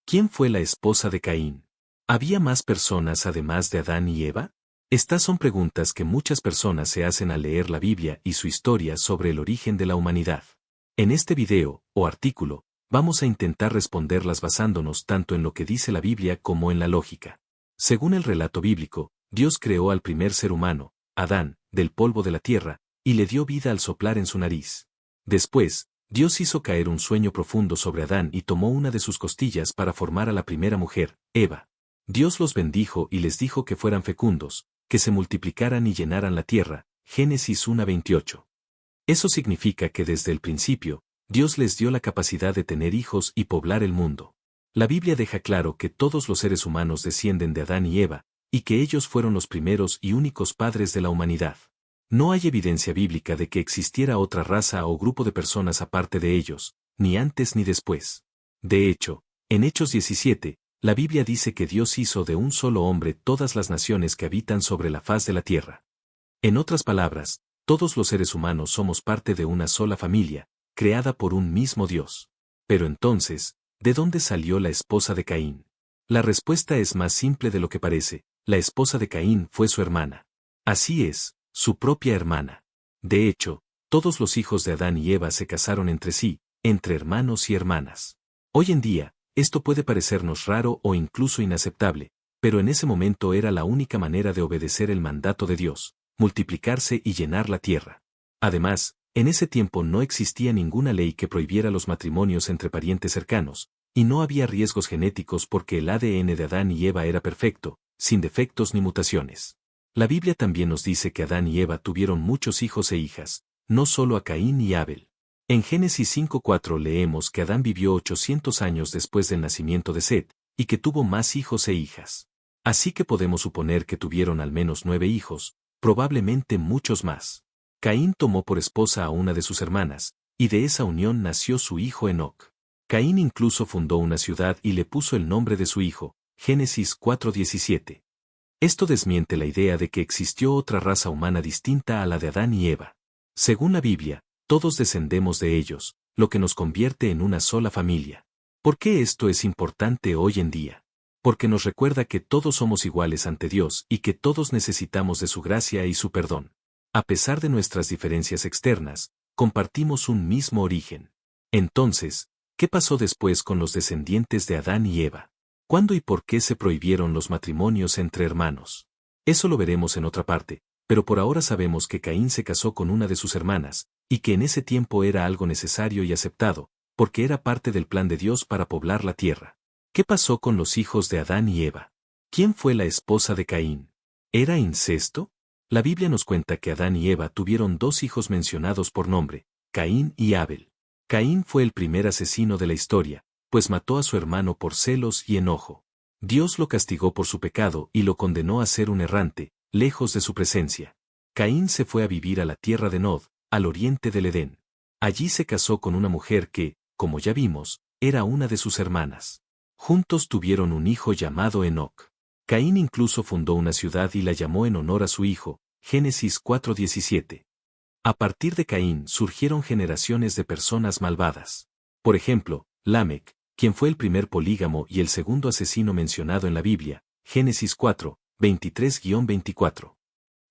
¿Quién fue la esposa de Caín? ¿Había más personas además de Adán y Eva? Estas son preguntas que muchas personas se hacen al leer la Biblia y su historia sobre el origen de la humanidad. En este video, o artículo, vamos a intentar responderlas basándonos tanto en lo que dice la Biblia como en la lógica. Según el relato bíblico, Dios creó al primer ser humano, Adán, del polvo de la tierra, y le dio vida al soplar en su nariz. Después, Dios hizo caer un sueño profundo sobre Adán y tomó una de sus costillas para formar a la primera mujer, Eva. Dios los bendijo y les dijo que fueran fecundos, que se multiplicaran y llenaran la tierra, Génesis 1:28. Eso significa que desde el principio, Dios les dio la capacidad de tener hijos y poblar el mundo. La Biblia deja claro que todos los seres humanos descienden de Adán y Eva, y que ellos fueron los primeros y únicos padres de la humanidad. No hay evidencia bíblica de que existiera otra raza o grupo de personas aparte de ellos, ni antes ni después. De hecho, en Hechos 17, la Biblia dice que Dios hizo de un solo hombre todas las naciones que habitan sobre la faz de la tierra. En otras palabras, todos los seres humanos somos parte de una sola familia, creada por un mismo Dios. Pero entonces, ¿de dónde salió la esposa de Caín? La respuesta es más simple de lo que parece: la esposa de Caín fue su hermana. Así es, su propia hermana. De hecho, todos los hijos de Adán y Eva se casaron entre sí, entre hermanos y hermanas. Hoy en día, esto puede parecernos raro o incluso inaceptable, pero en ese momento era la única manera de obedecer el mandato de Dios: multiplicarse y llenar la tierra. Además, en ese tiempo no existía ninguna ley que prohibiera los matrimonios entre parientes cercanos, y no había riesgos genéticos porque el ADN de Adán y Eva era perfecto, sin defectos ni mutaciones. La Biblia también nos dice que Adán y Eva tuvieron muchos hijos e hijas, no solo a Caín y Abel. En Génesis 5:4 leemos que Adán vivió 800 años después del nacimiento de Set, y que tuvo más hijos e hijas. Así que podemos suponer que tuvieron al menos 9 hijos, probablemente muchos más. Caín tomó por esposa a una de sus hermanas, y de esa unión nació su hijo Enoc. Caín incluso fundó una ciudad y le puso el nombre de su hijo, Génesis 4:17. Esto desmiente la idea de que existió otra raza humana distinta a la de Adán y Eva. Según la Biblia, todos descendemos de ellos, lo que nos convierte en una sola familia. ¿Por qué esto es importante hoy en día? Porque nos recuerda que todos somos iguales ante Dios y que todos necesitamos de su gracia y su perdón. A pesar de nuestras diferencias externas, compartimos un mismo origen. Entonces, ¿qué pasó después con los descendientes de Adán y Eva? ¿Cuándo y por qué se prohibieron los matrimonios entre hermanos? Eso lo veremos en otra parte, pero por ahora sabemos que Caín se casó con una de sus hermanas, y que en ese tiempo era algo necesario y aceptado, porque era parte del plan de Dios para poblar la tierra. ¿Qué pasó con los hijos de Adán y Eva? ¿Quién fue la esposa de Caín? ¿Era incesto? La Biblia nos cuenta que Adán y Eva tuvieron 2 hijos mencionados por nombre, Caín y Abel. Caín fue el primer asesino de la historia, pues mató a su hermano por celos y enojo. Dios lo castigó por su pecado y lo condenó a ser un errante, lejos de su presencia. Caín se fue a vivir a la tierra de Nod, al oriente del Edén. Allí se casó con una mujer que, como ya vimos, era una de sus hermanas. Juntos tuvieron un hijo llamado Enoc. Caín incluso fundó una ciudad y la llamó en honor a su hijo, Génesis 4:17. A partir de Caín surgieron generaciones de personas malvadas. Por ejemplo, Lamec, quien fue el primer polígamo y el segundo asesino mencionado en la Biblia, Génesis 4:23-24.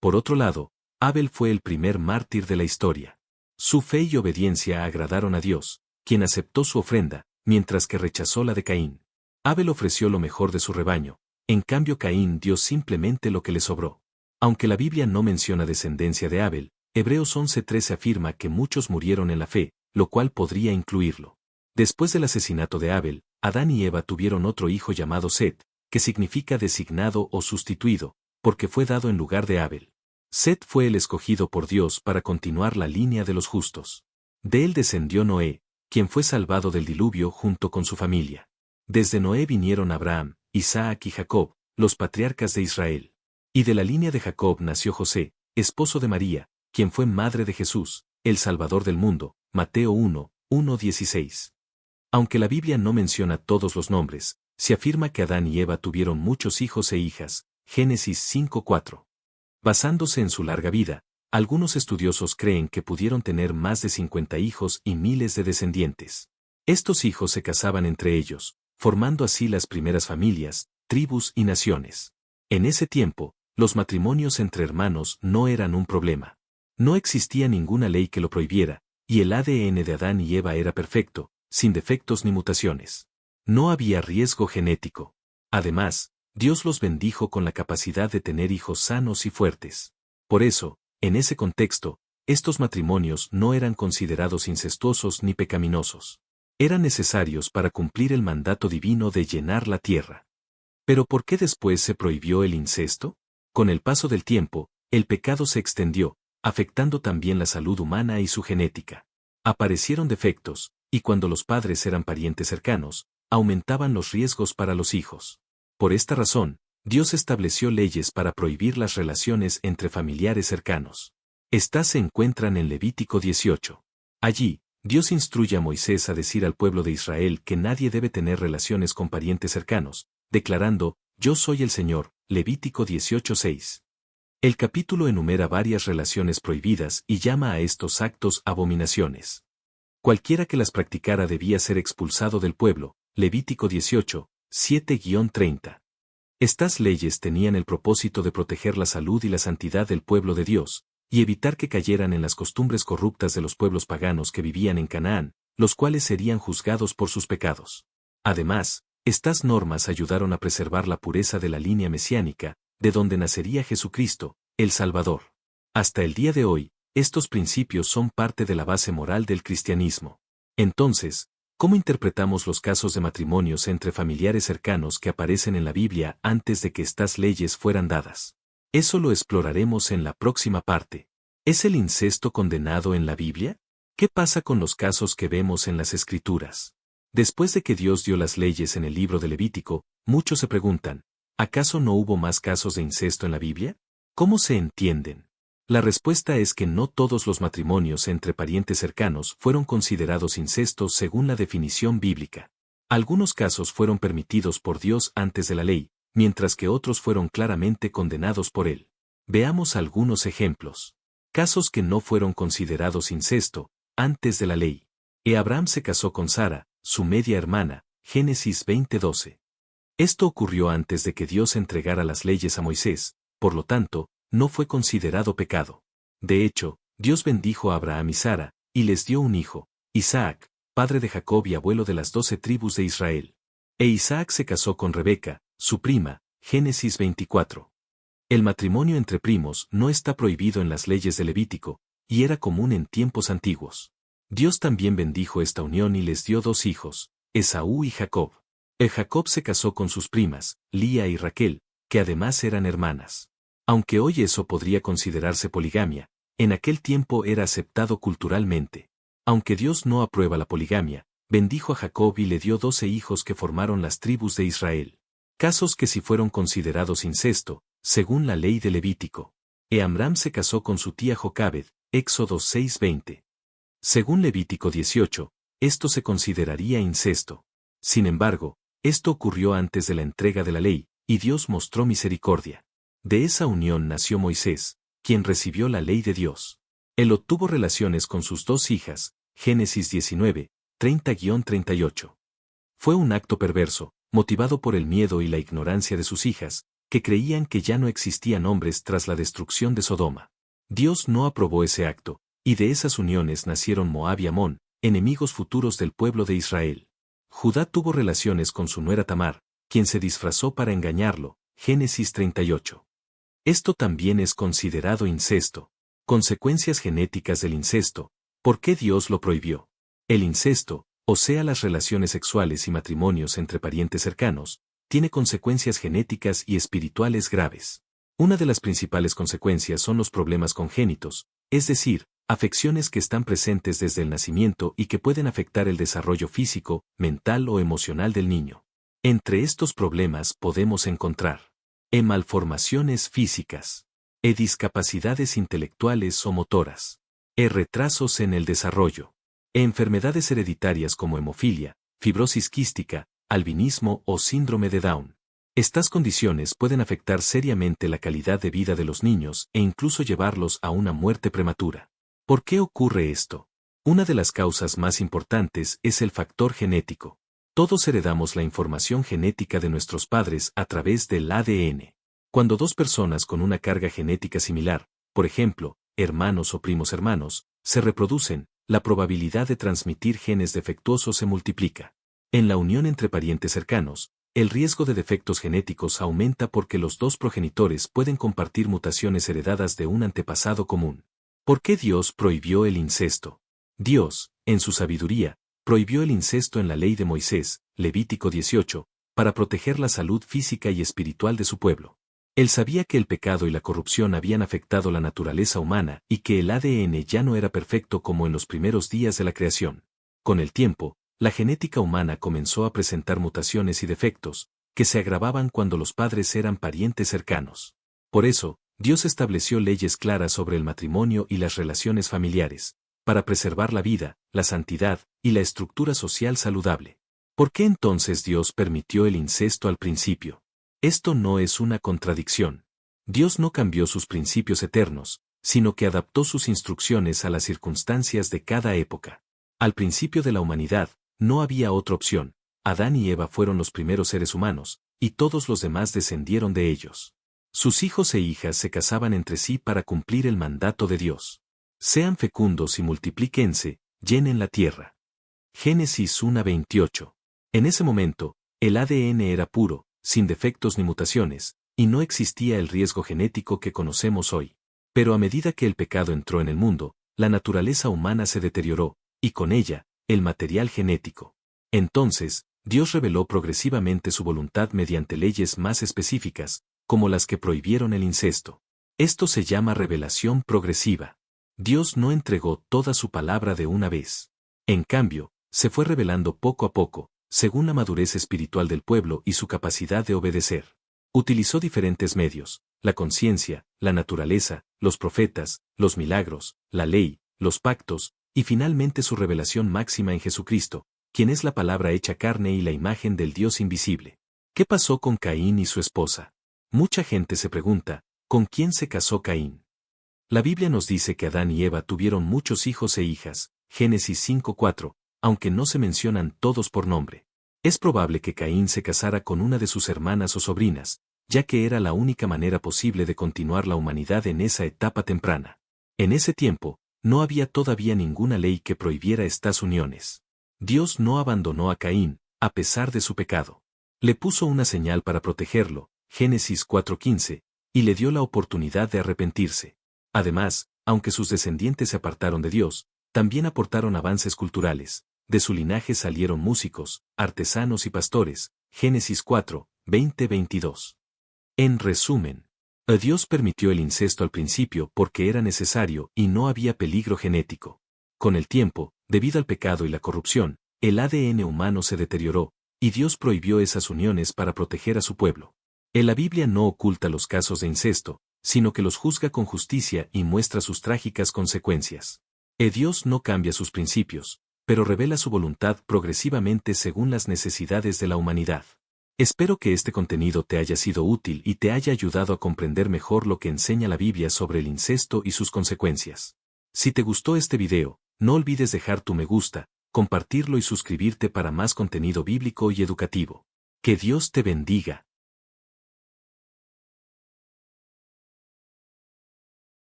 Por otro lado, Abel fue el primer mártir de la historia. Su fe y obediencia agradaron a Dios, quien aceptó su ofrenda, mientras que rechazó la de Caín. Abel ofreció lo mejor de su rebaño, en cambio Caín dio simplemente lo que le sobró. Aunque la Biblia no menciona descendencia de Abel, Hebreos 11:13 afirma que muchos murieron en la fe, lo cual podría incluirlo. Después del asesinato de Abel, Adán y Eva tuvieron otro hijo llamado Set, que significa designado o sustituido, porque fue dado en lugar de Abel. Set fue el escogido por Dios para continuar la línea de los justos. De él descendió Noé, quien fue salvado del diluvio junto con su familia. Desde Noé vinieron Abraham, Isaac y Jacob, los patriarcas de Israel. Y de la línea de Jacob nació José, esposo de María, quien fue madre de Jesús, el Salvador del mundo, Mateo 1:16. Aunque la Biblia no menciona todos los nombres, se afirma que Adán y Eva tuvieron muchos hijos e hijas, Génesis 5:4. Basándose en su larga vida, algunos estudiosos creen que pudieron tener más de 50 hijos y miles de descendientes. Estos hijos se casaban entre ellos, formando así las primeras familias, tribus y naciones. En ese tiempo, los matrimonios entre hermanos no eran un problema. No existía ninguna ley que lo prohibiera, y el ADN de Adán y Eva era perfecto, sin defectos ni mutaciones. No había riesgo genético. Además, Dios los bendijo con la capacidad de tener hijos sanos y fuertes. Por eso, en ese contexto, estos matrimonios no eran considerados incestuosos ni pecaminosos. Eran necesarios para cumplir el mandato divino de llenar la tierra. ¿Pero por qué después se prohibió el incesto? Con el paso del tiempo, el pecado se extendió, afectando también la salud humana y su genética. Aparecieron defectos, y cuando los padres eran parientes cercanos, aumentaban los riesgos para los hijos. Por esta razón, Dios estableció leyes para prohibir las relaciones entre familiares cercanos. Estas se encuentran en Levítico 18. Allí, Dios instruye a Moisés a decir al pueblo de Israel que nadie debe tener relaciones con parientes cercanos, declarando, «Yo soy el Señor», Levítico 18:6. El capítulo enumera varias relaciones prohibidas y llama a estos actos abominaciones. Cualquiera que las practicara debía ser expulsado del pueblo, Levítico 18, 7-30. Estas leyes tenían el propósito de proteger la salud y la santidad del pueblo de Dios, y evitar que cayeran en las costumbres corruptas de los pueblos paganos que vivían en Canaán, los cuales serían juzgados por sus pecados. Además, estas normas ayudaron a preservar la pureza de la línea mesiánica, de donde nacería Jesucristo, el Salvador. Hasta el día de hoy, estos principios son parte de la base moral del cristianismo. Entonces, ¿cómo interpretamos los casos de matrimonios entre familiares cercanos que aparecen en la Biblia antes de que estas leyes fueran dadas? Eso lo exploraremos en la próxima parte. ¿Es el incesto condenado en la Biblia? ¿Qué pasa con los casos que vemos en las Escrituras? Después de que Dios dio las leyes en el libro de Levítico, muchos se preguntan, ¿acaso no hubo más casos de incesto en la Biblia? ¿Cómo se entienden? La respuesta es que no todos los matrimonios entre parientes cercanos fueron considerados incestos según la definición bíblica. Algunos casos fueron permitidos por Dios antes de la ley, mientras que otros fueron claramente condenados por él. Veamos algunos ejemplos. Casos que no fueron considerados incesto antes de la ley. Abraham se casó con Sara, su media hermana, Génesis 20:12. Esto ocurrió antes de que Dios entregara las leyes a Moisés, por lo tanto, no fue considerado pecado. De hecho, Dios bendijo a Abraham y Sara, y les dio un hijo, Isaac, padre de Jacob y abuelo de las 12 tribus de Israel. Isaac se casó con Rebeca, su prima, Génesis 24. El matrimonio entre primos no está prohibido en las leyes de Levítico, y era común en tiempos antiguos. Dios también bendijo esta unión y les dio 2 hijos, Esaú y Jacob. Jacob se casó con sus primas, Lía y Raquel, que además eran hermanas. Aunque hoy eso podría considerarse poligamia, en aquel tiempo era aceptado culturalmente. Aunque Dios no aprueba la poligamia, bendijo a Jacob y le dio 12 hijos que formaron las tribus de Israel. Casos que sí fueron considerados incesto, según la ley de Levítico. Amram se casó con su tía Jocabed, Éxodo 6:20. Según Levítico 18, esto se consideraría incesto. Sin embargo, esto ocurrió antes de la entrega de la ley, y Dios mostró misericordia. De esa unión nació Moisés, quien recibió la ley de Dios. Él obtuvo relaciones con sus 2 hijas, Génesis 19, 30-38. Fue un acto perverso, motivado por el miedo y la ignorancia de sus hijas, que creían que ya no existían hombres tras la destrucción de Sodoma. Dios no aprobó ese acto, y de esas uniones nacieron Moab y Amón, enemigos futuros del pueblo de Israel. Judá tuvo relaciones con su nuera Tamar, quien se disfrazó para engañarlo, Génesis 38. Esto también es considerado incesto. Consecuencias genéticas del incesto. ¿Por qué Dios lo prohibió? El incesto, o sea las relaciones sexuales y matrimonios entre parientes cercanos, tiene consecuencias genéticas y espirituales graves. Una de las principales consecuencias son los problemas congénitos, es decir, afecciones que están presentes desde el nacimiento y que pueden afectar el desarrollo físico, mental o emocional del niño. Entre estos problemas podemos encontrar malformaciones físicas, discapacidades intelectuales o motoras, retrasos en el desarrollo, enfermedades hereditarias como hemofilia, fibrosis quística, albinismo o síndrome de Down. Estas condiciones pueden afectar seriamente la calidad de vida de los niños e incluso llevarlos a una muerte prematura. ¿Por qué ocurre esto? Una de las causas más importantes es el factor genético. Todos heredamos la información genética de nuestros padres a través del ADN. Cuando dos personas con una carga genética similar, por ejemplo, hermanos o primos hermanos, se reproducen, la probabilidad de transmitir genes defectuosos se multiplica. En la unión entre parientes cercanos, el riesgo de defectos genéticos aumenta porque los dos progenitores pueden compartir mutaciones heredadas de un antepasado común. ¿Por qué Dios prohibió el incesto? Dios, en su sabiduría, prohibió el incesto en la ley de Moisés, Levítico 18, para proteger la salud física y espiritual de su pueblo. Él sabía que el pecado y la corrupción habían afectado la naturaleza humana y que el ADN ya no era perfecto como en los primeros días de la creación. Con el tiempo, la genética humana comenzó a presentar mutaciones y defectos, que se agravaban cuando los padres eran parientes cercanos. Por eso, Dios estableció leyes claras sobre el matrimonio y las relaciones familiares, para preservar la vida, la santidad y la estructura social saludable. ¿Por qué entonces Dios permitió el incesto al principio? Esto no es una contradicción. Dios no cambió sus principios eternos, sino que adaptó sus instrucciones a las circunstancias de cada época. Al principio de la humanidad, no había otra opción. Adán y Eva fueron los primeros seres humanos, y todos los demás descendieron de ellos. Sus hijos e hijas se casaban entre sí para cumplir el mandato de Dios. Sean fecundos y multiplíquense, llenen la tierra. Génesis 1:28. En ese momento, el ADN era puro, sin defectos ni mutaciones, y no existía el riesgo genético que conocemos hoy. Pero a medida que el pecado entró en el mundo, la naturaleza humana se deterioró, y con ella, el material genético. Entonces, Dios reveló progresivamente su voluntad mediante leyes más específicas, como las que prohibieron el incesto. Esto se llama revelación progresiva. Dios no entregó toda su palabra de una vez. En cambio, se fue revelando poco a poco, según la madurez espiritual del pueblo y su capacidad de obedecer. Utilizó diferentes medios: la conciencia, la naturaleza, los profetas, los milagros, la ley, los pactos, y finalmente su revelación máxima en Jesucristo, quien es la palabra hecha carne y la imagen del Dios invisible. ¿Qué pasó con Caín y su esposa? Mucha gente se pregunta, ¿con quién se casó Caín? La Biblia nos dice que Adán y Eva tuvieron muchos hijos e hijas, Génesis 5:4, aunque no se mencionan todos por nombre. Es probable que Caín se casara con una de sus hermanas o sobrinas, ya que era la única manera posible de continuar la humanidad en esa etapa temprana. En ese tiempo, no había todavía ninguna ley que prohibiera estas uniones. Dios no abandonó a Caín, a pesar de su pecado. Le puso una señal para protegerlo, Génesis 4:15, y le dio la oportunidad de arrepentirse. Además, aunque sus descendientes se apartaron de Dios, también aportaron avances culturales. De su linaje salieron músicos, artesanos y pastores, Génesis 4, 20-22. En resumen, Dios permitió el incesto al principio porque era necesario y no había peligro genético. Con el tiempo, debido al pecado y la corrupción, el ADN humano se deterioró, y Dios prohibió esas uniones para proteger a su pueblo. En la Biblia no oculta los casos de incesto, sino que los juzga con justicia y muestra sus trágicas consecuencias. Dios no cambia sus principios, pero revela su voluntad progresivamente según las necesidades de la humanidad. Espero que este contenido te haya sido útil y te haya ayudado a comprender mejor lo que enseña la Biblia sobre el incesto y sus consecuencias. Si te gustó este video, no olvides dejar tu me gusta, compartirlo y suscribirte para más contenido bíblico y educativo. Que Dios te bendiga.